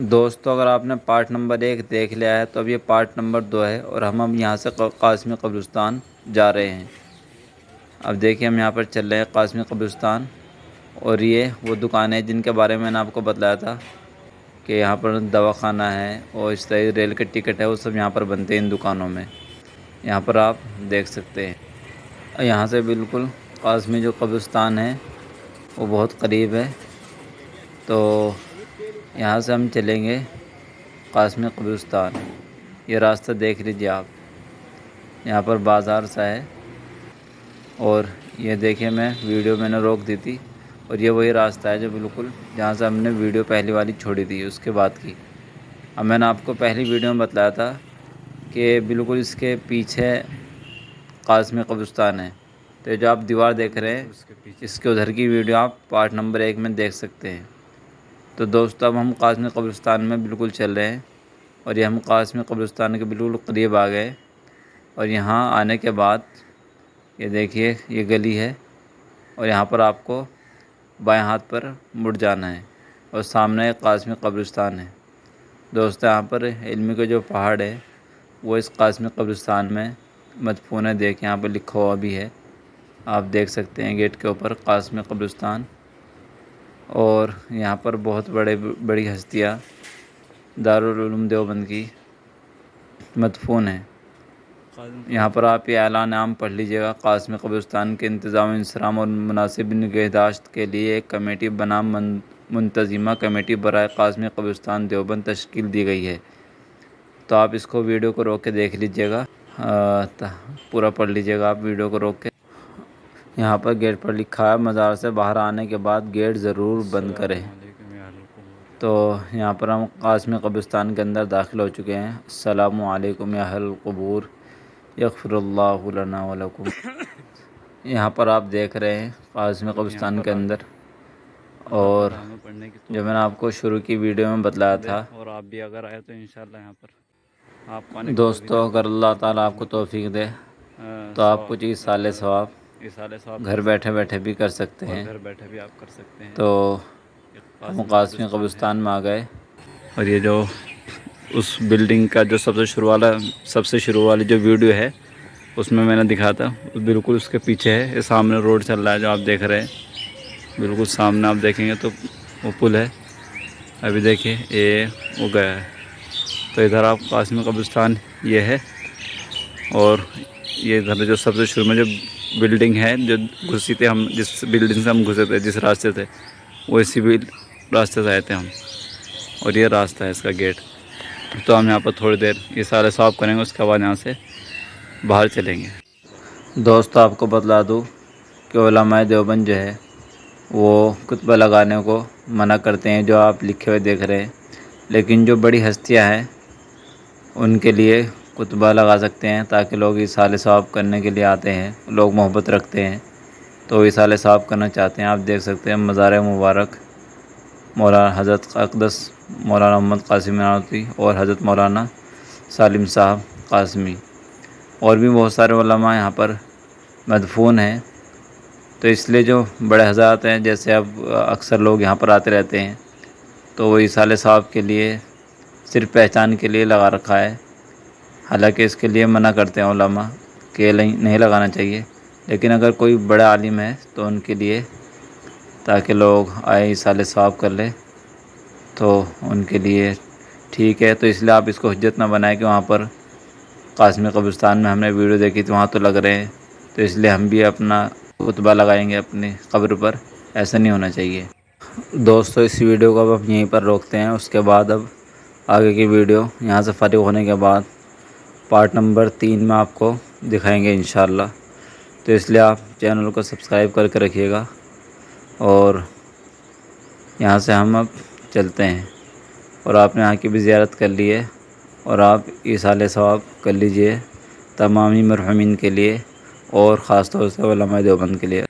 دوستو اگر آپ نے پارٹ نمبر 1 دیکھ لیا ہے تو اب یہ پارٹ نمبر 2 ہے، اور ہم یہاں سے قاسمی قبرستان جا رہے ہیں۔ اب دیکھیں ہم یہاں پر چل رہے ہیں قاسمی قبرستان، اور یہ وہ دکانیں جن کے بارے میں نے آپ کو بتلایا تھا کہ یہاں پر دواخانہ ہے اور اس طرح ریل کے ٹکٹ ہے، وہ سب یہاں پر بنتے ہیں ان دکانوں میں۔ یہاں پر آپ دیکھ سکتے ہیں، یہاں سے بالکل قاسمی جو قبرستان ہے وہ بہت قریب ہے، تو یہاں سے ہم چلیں گے قاسمی قبرستان۔ یہ راستہ دیکھ لیجیے آپ، یہاں پر بازار سا ہے، اور یہ دیکھیں میں ویڈیو میں نے روک دی تھی، اور یہ وہی راستہ ہے جو بالکل جہاں سے ہم نے ویڈیو پہلی والی چھوڑی تھی اس کے بعد کی۔ اب میں نے آپ کو پہلی ویڈیو میں بتلایا تھا کہ بالکل اس کے پیچھے قاسمی قبرستان ہے، تو جو آپ دیوار دیکھ رہے ہیں اس کے ادھر کی ویڈیو آپ پارٹ نمبر 1 میں دیکھ سکتے ہیں۔ تو دوستو اب ہم قاسمی قبرستان میں بالکل چل رہے ہیں، اور یہ ہم قاسمی قبرستان کے بالکل قریب آ گئے، اور یہاں آنے کے بعد یہ دیکھیے یہ گلی ہے، اور یہاں پر آپ کو بائیں ہاتھ پر مڑ جانا ہے، اور سامنے ایک قاسمی قبرستان ہے۔ دوستو یہاں پر علمی کا جو پہاڑ ہے وہ اس قاسمی قبرستان میں مدفون ہے، دیکھ یہاں پہ لکھا ہوا بھی ہے، آپ دیکھ سکتے ہیں گیٹ کے اوپر قاسمی قبرستان۔ اور یہاں پر بہت بڑی ہستیاں دارالعلوم دیوبند کی مدفون ہیں۔ یہاں پر آپ یہ اعلان عام پڑھ لیجئے گا: قاسمی قبرستان کے انتظام و انصرام اور مناسب نگہداشت کے لیے ایک کمیٹی بنام منتظمہ کمیٹی برائے قاسمی قبرستان دیوبند تشکیل دی گئی ہے۔ تو آپ اس کو ویڈیو کو روک کے دیکھ لیجئے گا، پورا پڑھ لیجئے گا آپ ویڈیو کو روک کے۔ یہاں پر گیٹ پر لکھا ہے: مزار سے باہر آنے کے بعد گیٹ ضرور بند کریں۔ تو یہاں پر ہم قاسمی قبرستان کے اندر داخل ہو چکے ہیں۔ السلام علیکم یا اہل القبور، یغفر اللہ لنا ولکم۔ یہاں پر آپ دیکھ رہے ہیں قاسمی قبرستان کے اندر، اور جو میں نے آپ کو شروع کی ویڈیو میں بتلایا تھا، اور آپ بھی اگر آئے تو انشاءاللہ یہاں پر آپ کو دوستو اگر اللہ تعالیٰ آپ کو توفیق دے تو آپ کچھ ایصال ثواب گھر بیٹھے بیٹھے بھی کر سکتے ہیں۔ گھر بیٹھے بھی آپ کر سکتے ہیں۔ تو ہم قاسمی قبرستان میں آ گئے، اور یہ جو اس بلڈنگ کا جو سب سے شروع والی جو ویڈیو ہے اس میں نے دکھا تھا، بالکل اس کے پیچھے ہے۔ یہ سامنے روڈ چل رہا ہے جو آپ دیکھ رہے ہیں، بالکل سامنے آپ دیکھیں گے تو وہ پل ہے۔ ابھی دیکھیے یہ وہ گیا ہے، تو ادھر آپ قاسمی قبرستان یہ ہے، اور یہ ادھر جو سب سے شروع میں جو بلڈنگ ہے جو گھسی تھے ہم، جس بلڈنگ سے ہم گھسے تھے، جس راستے سے، وہ اسی بھی راستے سے آئے تھے ہم، اور یہ راستہ ہے اس کا گیٹ۔ تو ہم یہاں پر تھوڑی دیر یہ سارے صاف کریں گے، اس کے بعد یہاں سے باہر چلیں گے۔ دوستو آپ کو بتلا دوں کہ علماء دیوبند جو ہے وہ کتبہ لگانے کو منع کرتے ہیں، جو آپ لکھے ہوئے دیکھ رہے ہیں، لیکن جو بڑی ہستیاں ہیں ان کے لیے کتبہ لگا سکتے ہیں، تاکہ لوگ ایصال ثواب کرنے کے لیے آتے ہیں، لوگ محبت رکھتے ہیں تو ایصال ثواب کرنا چاہتے ہیں۔ آپ دیکھ سکتے ہیں مزار مبارک مولانا حضرت اقدس مولانا محمد قاسمی نانوتوی اور حضرت مولانا سالم صاحب قاسمی، اور بھی بہت سارے علماء یہاں پر مدفون ہیں۔ تو اس لیے جو بڑے حضرات ہیں، جیسے اب اکثر لوگ یہاں پر آتے رہتے ہیں، تو وہ ایصال ثواب کے لیے صرف پہچان کے لیے لگا رکھا ہے، حالانکہ اس کے لیے منع کرتے ہیں علماء کہ نہیں لگانا چاہیے، لیکن اگر کوئی بڑا عالم ہے تو ان کے لیے، تاکہ لوگ آئے ایصال ثواب کر لیں، تو ان کے لیے ٹھیک ہے۔ تو اس لیے آپ اس کو حجت نہ بنائیں کہ وہاں پر قاسمی قبرستان میں ہم نے ویڈیو دیکھی تھی وہاں تو لگ رہے ہیں، تو اس لیے ہم بھی اپنا کتبہ لگائیں گے اپنی قبر پر، ایسا نہیں ہونا چاہیے۔ دوستو اس ویڈیو کو اب ہم یہیں پر روکتے ہیں، اس کے بعد اب آگے کی ویڈیو یہاں سے فارغ ہونے کے بعد پارٹ نمبر 3 میں آپ کو دکھائیں گے انشاءاللہ۔ تو اس لیے آپ چینل کو سبسکرائب کر کے رکھیے گا، اور یہاں سے ہم اب چلتے ہیں، اور آپ نے یہاں کی بھی زیارت کر لی ہے، اور آپ ایصال ثواب کر لیجئے تمامی مرحومین کے لیے، اور خاص طور سے علماء دیوبند کے لیے۔